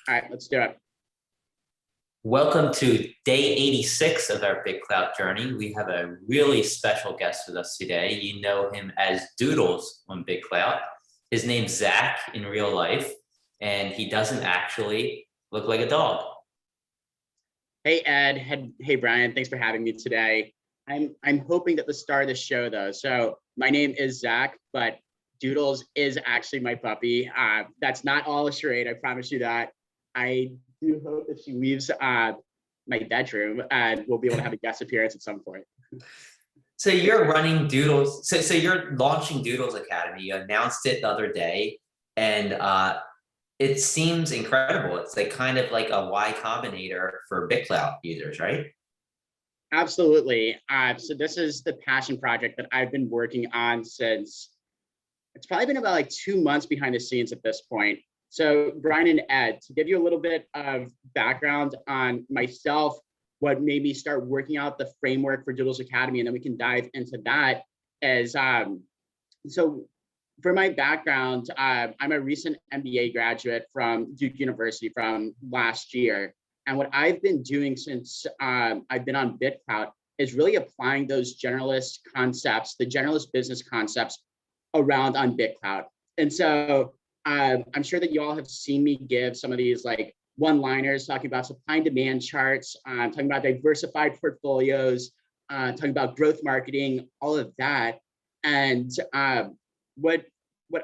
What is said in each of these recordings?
All right, let's do it. Welcome to day 86 of our BitClout journey. We have a really special guest with us today. You know him as Doodles on BitClout. His name's Zack in real life, and he doesn't actually look like a dog. Hey, Ed. Hey, Brian. Thanks for having me today. I'm hoping that the star of the show, though. So my name is Zack, but Doodles is actually my puppy. That's not all a charade. I promise you that. I do hope that she leaves my bedroom and we'll be able to have a guest appearance at some point. So you're running Doodles. So you're launching Doodles Academy. You announced it the other day, and it seems incredible. It's like kind of like a Y Combinator for BitClout users, right? Absolutely. So this is the passion project that I've been working on since it's probably been about like 2 months behind the scenes at this point. So Brian and Ed, to give you a little bit of background on myself, what made me start working out the framework for Doodles Academy, and then we can dive into that as so for my background, I'm a recent MBA graduate from Duke University from last year. And what I've been doing since I've been on BitClout is really applying those generalist concepts, the generalist business concepts around on BitClout. And so I'm sure that you all have seen me give some of these like one-liners talking about supply and demand charts, talking about diversified portfolios, talking about growth marketing, all of that. And what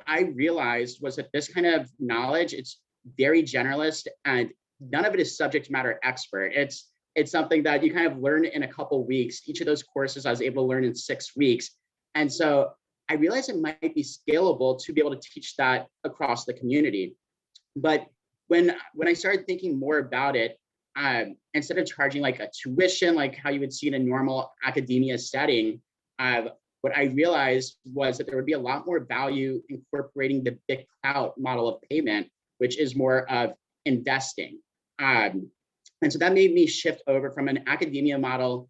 I realized was that this kind of knowledge, it's very generalist and none of it is subject matter expert. It's something that you kind of learn in a couple weeks. Each of those courses I was able to learn in 6 weeks. And so I realized it might be scalable to be able to teach that across the community. But when I started thinking more about it, instead of charging like a tuition, like how you would see in a normal academia setting, what I realized was that there would be a lot more value incorporating the BitClout model of payment, which is more of investing. And so that made me shift over from an academia model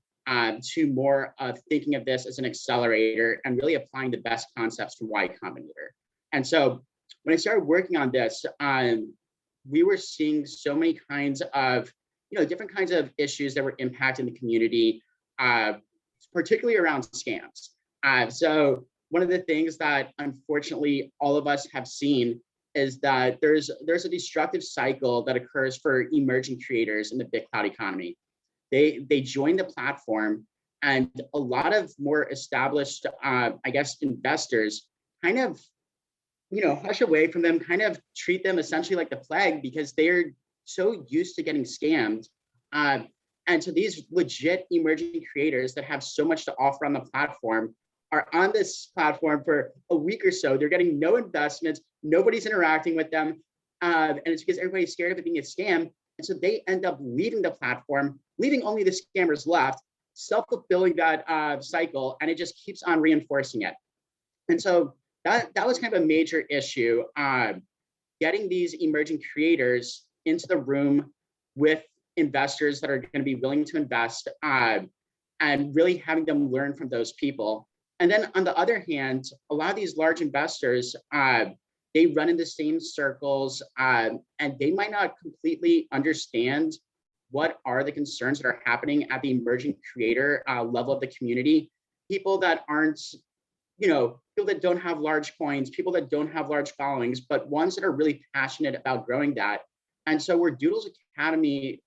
to more of thinking of this as an accelerator and really applying the best concepts from Y Combinator. And so when I started working on this, we were seeing so many kinds of, different kinds of issues that were impacting the community, particularly around scams. So one of the things that unfortunately all of us have seen is that there's a destructive cycle that occurs for emerging creators in the BitClout economy. They join the platform, and a lot of more established, investors kind of, hush away from them, kind of treat them essentially like the plague because they're so used to getting scammed. And so these legit emerging creators that have so much to offer on the platform are on this platform for a week or so. They're getting no investments, nobody's interacting with them. And it's because everybody's scared of it being a scam. And so they end up leaving the platform, leaving only the scammers left, self-fulfilling that cycle, and it just keeps on reinforcing it. And so that was kind of a major issue, getting these emerging creators into the room with investors that are going to be willing to invest, and really having them learn from those people. And then on the other hand, a lot of these large investors, they run in the same circles, and they might not completely understand what are the concerns that are happening at the emerging creator level of the community. People that aren't, people that don't have large coins, people that don't have large followings, but ones that are really passionate about growing that. And so where Doodles Academy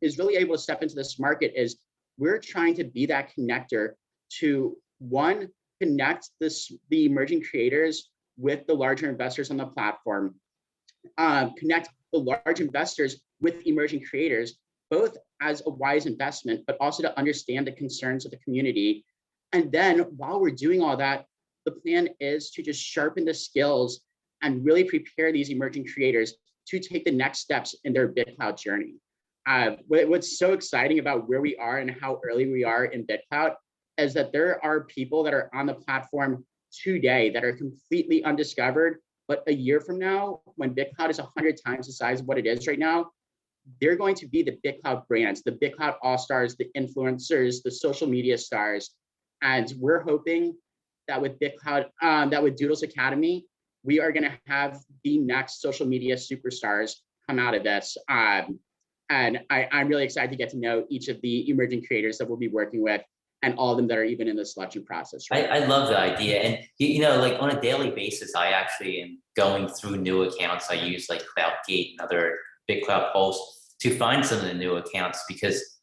is really able to step into this market is we're trying to be that connector to, one, connect the emerging creators with the larger investors on the platform, connect the large investors with emerging creators, both as a wise investment, but also to understand the concerns of the community. And then while we're doing all that, the plan is to just sharpen the skills and really prepare these emerging creators to take the next steps in their BitClout journey. What's so exciting about where we are and how early we are in BitClout is that there are people that are on the platform today that are completely undiscovered, but a year from now, when BitClout is 100 times the size of what it is right now, they're going to be the BitClout brands, the BitClout all-stars, the influencers, the social media stars. And we're hoping that with BitClout, that with Doodles Academy, we are going to have the next social media superstars come out of this. And I'm really excited to get to know each of the emerging creators that we'll be working with, and all of them that are even in the selection process. Right? I love the idea. And, you know, like on a daily basis, I actually am going through new accounts. I use like CloutGate and other BitClout posts to find some of the new accounts, because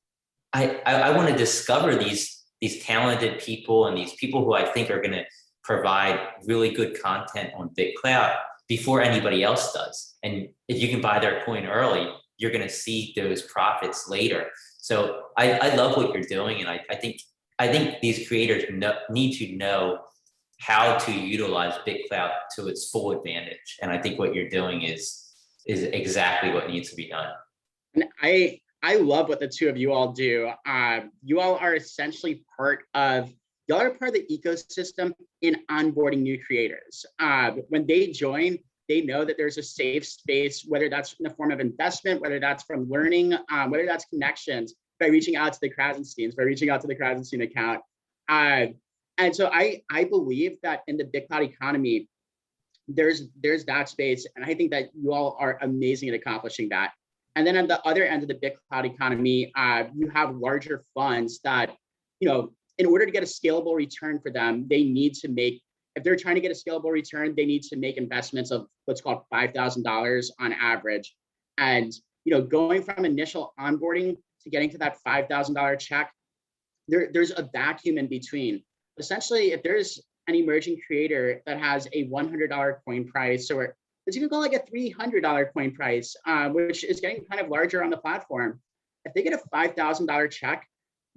I want to discover these talented people and these people who I think are going to provide really good content on BitClout before anybody else does. And if you can buy their coin early, you're going to see those profits later. So I love what you're doing. And I think these creators need to know how to utilize BitClout to its full advantage. And I think what you're doing is exactly what needs to be done. And I love what the two of you all do. You all are essentially part of the ecosystem in onboarding new creators. When they join, they know that there's a safe space, whether that's in the form of investment, whether that's from learning, whether that's connections, by reaching out to the Krasensteins, by reaching out to the Krasenstein account. And so I believe that in the BitClout economy, there's that space. And I think that you all are amazing at accomplishing that. And then on the other end of the BitClout economy, you have larger funds that, you know, in order to get a scalable return for them, they need to make, if they're trying to get a scalable return, they need to make investments of what's called $5,000 on average. And, you know, going from initial onboarding to getting to that $5,000 check, there's a vacuum in between. Essentially, if there's an emerging creator that has a $100 coin price, or let's even go like a $300 coin price, which is getting kind of larger on the platform, if they get a $5,000 check,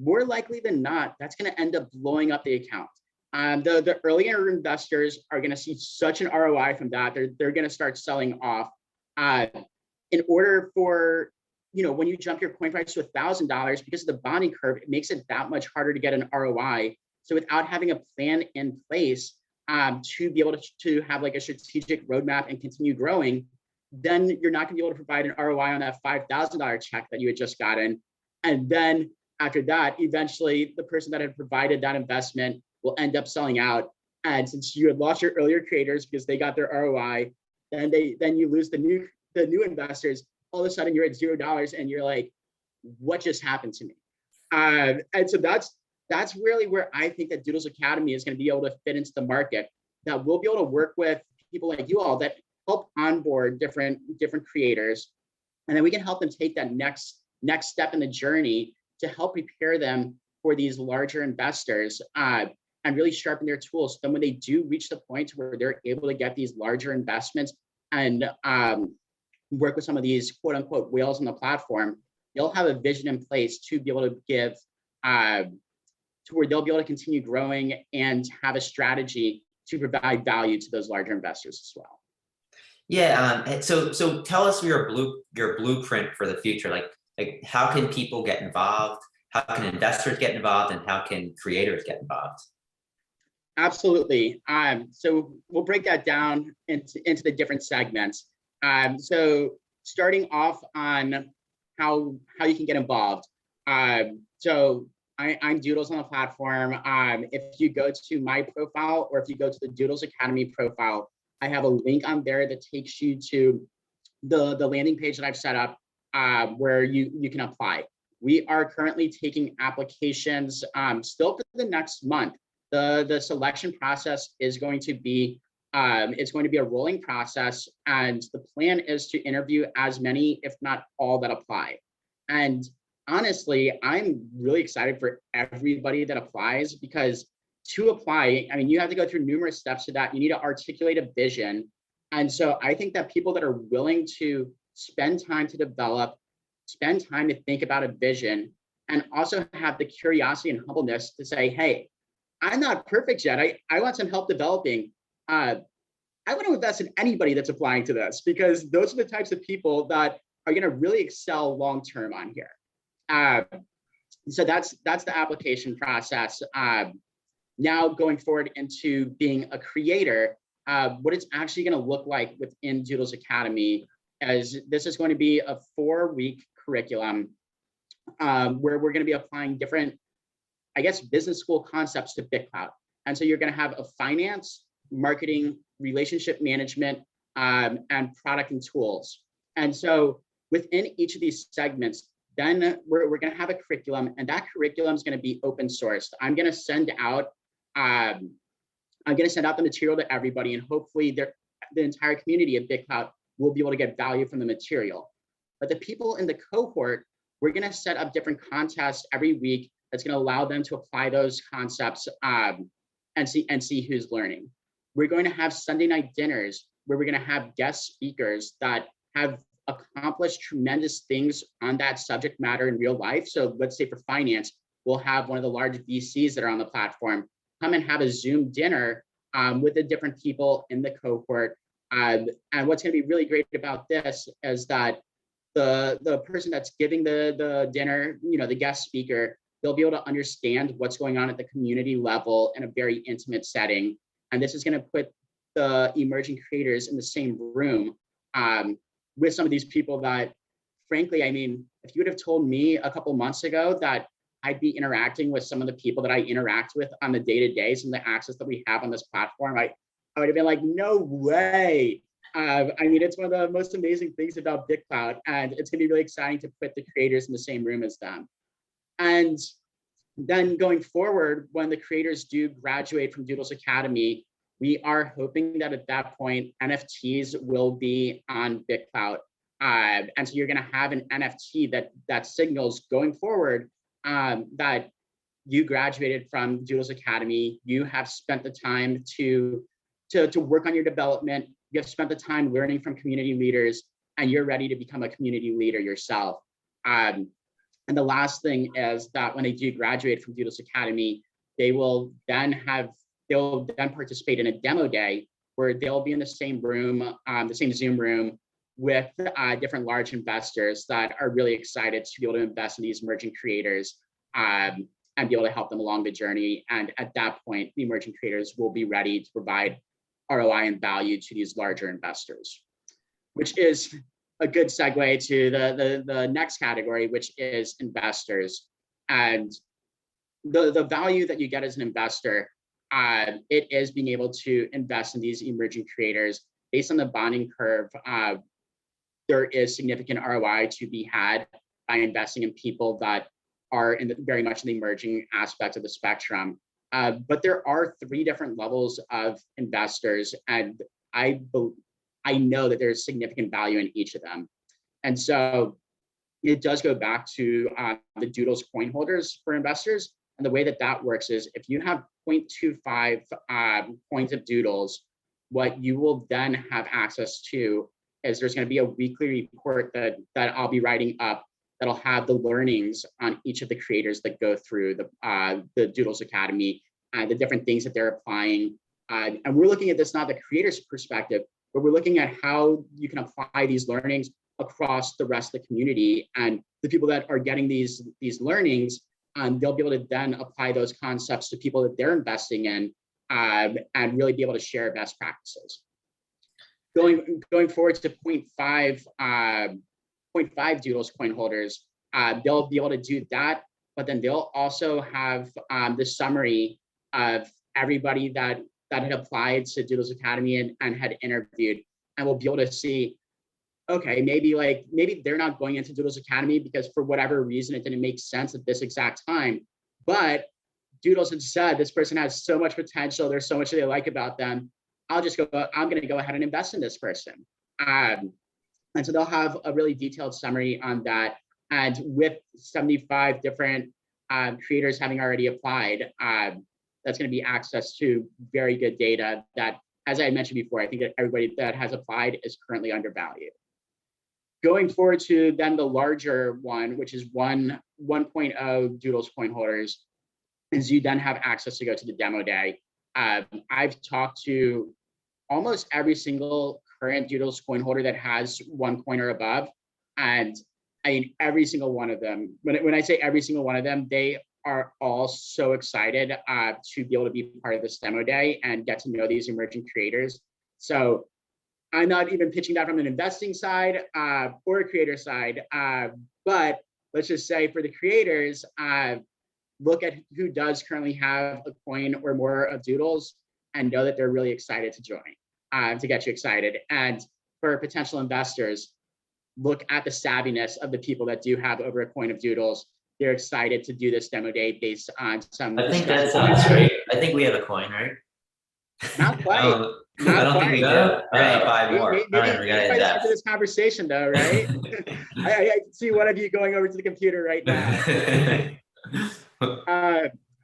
more likely than not, that's going to end up blowing up the account. The earlier investors are going to see such an ROI from that. They're going to start selling off. In order for, you know, when you jump your coin price to $1,000, because of the bonding curve, it makes it that much harder to get an ROI. So without having a plan in place to be able to have like a strategic roadmap and continue growing, then you're not going to be able to provide an ROI on that $5,000 check that you had just gotten. And then after that, eventually the person that had provided that investment will end up selling out. And since you had lost your earlier creators because they got their ROI, then you lose the new investors. All of a sudden you're at $0 and you're like, what just happened to me? And so that's really where I think that Doodles Academy is going to be able to fit into the market, that we'll be able to work with people like you all that help onboard different creators. And then we can help them take that next step in the journey to help prepare them for these larger investors, and really sharpen their tools. So then when they do reach the point where they're able to get these larger investments and work with some of these quote unquote whales on the platform, they'll have a vision in place to be able to give, to where they'll be able to continue growing and have a strategy to provide value to those larger investors as well. Yeah. So tell us your blueprint for the future. Like how can people get involved? How can investors get involved, and how can creators get involved? Absolutely. So we'll break that down into the different segments. So starting off on how you can get involved. So I'm Doodles on the platform. If you go to my profile, or if you go to the Doodles Academy profile, I have a link on there that takes you to the landing page that I've set up, where you can apply. We are currently taking applications still for the next month. The selection process is going to be it's going to be a rolling process, and the plan is to interview as many, if not all, that apply. And honestly, I'm really excited for everybody that applies, because to apply, I mean, you have to go through numerous steps to that. You need to articulate a vision. And so I think that people that are willing to spend time to develop, spend time to think about a vision, and also have the curiosity and humbleness to say, hey, I'm not perfect yet. I want some help developing. I want to invest in anybody that's applying to this, because those are the types of people that are going to really excel long-term on here. So that's the application process. Now going forward into being a creator, what it's actually going to look like within Doodles Academy is this is going to be a 4-week curriculum where we're going to be applying different, I guess, business school concepts to BitClout. And so you're going to have a finance, marketing, relationship management, and product and tools. And so within each of these segments, then we're going to have a curriculum, and that curriculum is going to be open sourced. I'm going to send out the material to everybody, and hopefully the entire community of BitClout will be able to get value from the material. But the people in the cohort, we're going to set up different contests every week that's going to allow them to apply those concepts and see who's learning. We're going to have Sunday night dinners where we're going to have guest speakers that have accomplished tremendous things on that subject matter in real life. So let's say for finance, we'll have one of the large VCs that are on the platform come and have a Zoom dinner with the different people in the cohort. And what's going to be really great about this is that the person that's giving the dinner, the guest speaker, they'll be able to understand what's going on at the community level in a very intimate setting. And this is going to put the emerging creators in the same room with some of these people that, frankly, I mean, if you would have told me a couple months ago that I'd be interacting with some of the people that I interact with on the day-to-day, some of the access that we have on this platform, I would have been like, no way. I mean, it's one of the most amazing things about BitClout, and it's gonna be really exciting to put the creators in the same room as them. And then going forward, when the creators do graduate from Doodles Academy, we are hoping that at that point, NFTs will be on BitClout. And so you're gonna have an NFT that signals going forward that you graduated from Doodles Academy, you have spent the time to work on your development, you have spent the time learning from community leaders, and you're ready to become a community leader yourself. And the last thing is that when they do graduate from Doodles Academy, they'll then participate in a demo day where they'll be in the same room, the same Zoom room with different large investors that are really excited to be able to invest in these emerging creators and be able to help them along the journey. And at that point, the emerging creators will be ready to provide ROI and value to these larger investors, which is a good segue to the next category, which is investors. And the value that you get as an investor, it is being able to invest in these emerging creators based on the bonding curve. There is significant ROI to be had by investing in people that are very much in the emerging aspect of the spectrum. But there are 3 different levels of investors, and I know that there's significant value in each of them. And so it does go back to the Doodles coin holders for investors. And the way that works is if you have 0.25 coins of Doodles, what you will then have access to is there's going to be a weekly report that I'll be writing up that'll have the learnings on each of the creators that go through the Doodles Academy and the different things that they're applying. And we're looking at this not the creator's perspective, but we're looking at how you can apply these learnings across the rest of the community. And the people that are getting these learnings, they'll be able to then apply those concepts to people that they're investing in and really be able to share best practices. Going forward to 0.5 Doodles coin holders, they'll be able to do that, but then they'll also have the summary of everybody that had applied to Doodles Academy and had interviewed, and we'll be able to see, okay, maybe they're not going into Doodles Academy because for whatever reason it didn't make sense at this exact time, but Doodles had said this person has so much potential, there's so much that they like about them, I'm going to go ahead and invest in this person. And so they'll have a really detailed summary on that. And with 75 different creators having already applied, that's going to be access to very good data that, as I mentioned before, I think that everybody that has applied is currently undervalued. Going forward to then the larger one, which is 1.0 Doodles coin holders, is you then have access to go to the demo day. I've talked to almost every single current Doodles coin holder that has 1 coin or above. And I mean, every single one of them, when I say every single one of them, they are all so excited to be able to be part of this demo day and get to know these emerging creators. So I'm not even pitching that from an investing side or a creator side, but let's just say for the creators, look at who does currently have a coin or more of Doodles and know that they're really excited to join, to get you excited. And for potential investors, look at the savviness of the people that do have over a coin of Doodles. They're excited to do this demo day based on some. I think that's us, right? I think we have a coin, right? Not quite. I don't think we do. I gotta buy more. Maybe by the end of this conversation, though, right? I can see one of you going over to the computer right now.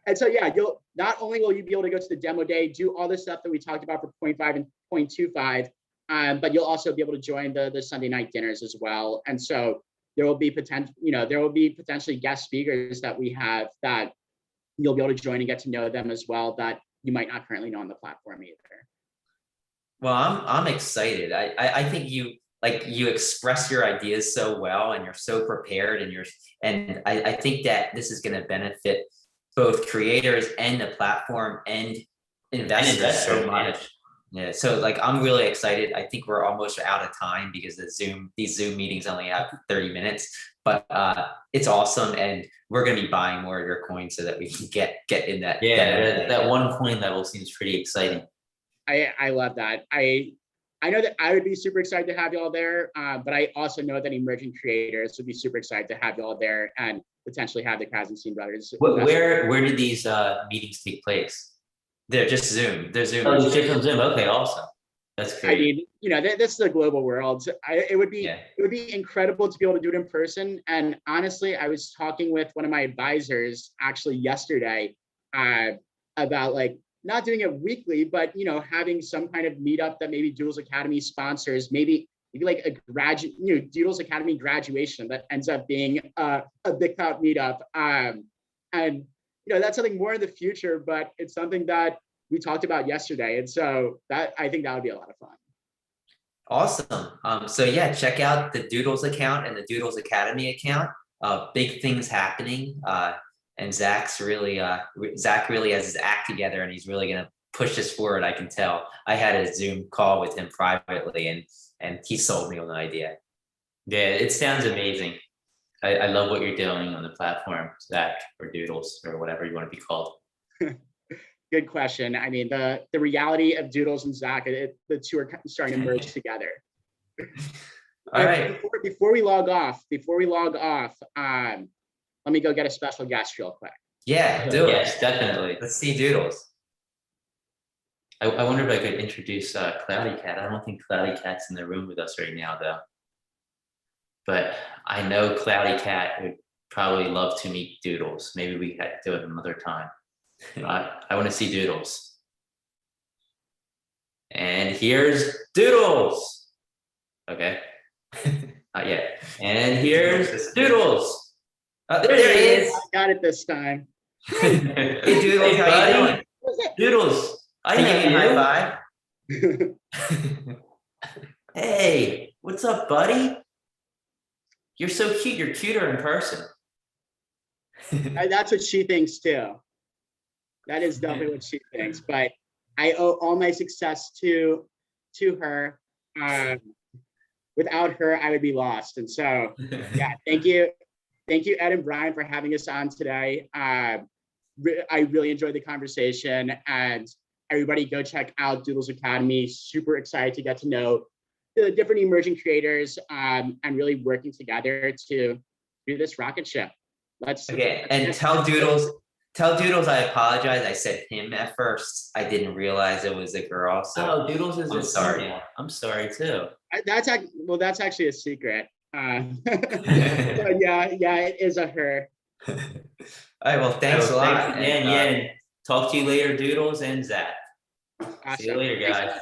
And so, yeah, you'll not only will you be able to go to the demo day, do all the stuff that we talked about for 0.5 and 0.25, but you'll also be able to join the Sunday night dinners as well. And so there will be potentially guest speakers that we have that you'll be able to join and get to know them as well that you might not currently know on the platform either. Well, I'm excited. I think you express your ideas so well, and you're so prepared, and I think that this is going to benefit both creators and the platform and investors so much. Yeah, so like I'm really excited. I think we're almost out of time because these Zoom meetings only have 30 minutes, but it's awesome, and we're going to be buying more of your coins so that we can get in that. Yeah, that one coin level seems pretty exciting. I love that. I know that I would be super excited to have y'all there, but I also know that emerging creators would be super excied to have y'all there and potentially have the Krasenstein brothers. Where did these meetings take place? They're just Zoom. They're Zoom. Oh, just on Zoom. Okay, awesome. That's great. I mean, this is the global world. It would be incredible to be able to do it in person. And honestly, I was talking with one of my advisors actually yesterday about like not doing it weekly, but having some kind of meetup that maybe Doodles Academy sponsors, maybe like a Doodles Academy graduation that ends up being a BitClout meetup. And that's something more in the future, but it's something that we talked about yesterday. And so I think that would be a lot of fun. Awesome. So yeah, check out the Doodles account and the Doodles Academy account. Big things happening. And Zack really has his act together, and he's really gonna push this forward. I can tell. I had a Zoom call with him privately, and he sold me on the idea. Yeah, it sounds amazing. I love what you're doing on the platform, Zack, or Doodles, or whatever you want to be called. Good question. I mean, the reality of Doodles and Zack, the two are starting to merge together. All right. Before we log off, let me go get a special guest real quick. Yeah, do it. Definitely. Let's see Doodles. I wonder if I could introduce Cloudy Cat. I don't think Cloudy Cat's in the room with us right now, though. But I know Cloudy Cat would probably love to meet Doodles. Maybe we had to do it another time. I want to see Doodles. And here's Doodles. Okay. Not yet. And here's Doodles. There he is. I got it this time. Hey Doodles, how you doing? Doodles, I give you a high five. Hey, what's up, buddy? You're so cute. You're cuter in person. That's what she thinks too. That is definitely what she thinks. But I owe all my success to her. Without her, I would be lost. And so, yeah, thank you, Ed and Brian, for having us on today. I really enjoyed the conversation, and everybody go check out Doodles Academy. Super excited to get to know the different emerging creators and really working together to do this rocket ship. And tell Doodles I apologize. I said him at first. I didn't realize it was a girl. So Doodles is. I'm sorry. I'm sorry too. That's actually a secret. Yeah, it is a her. All right. Well, thanks a lot. And talk to you later, Doodles and Zack. Awesome. See you later, guys.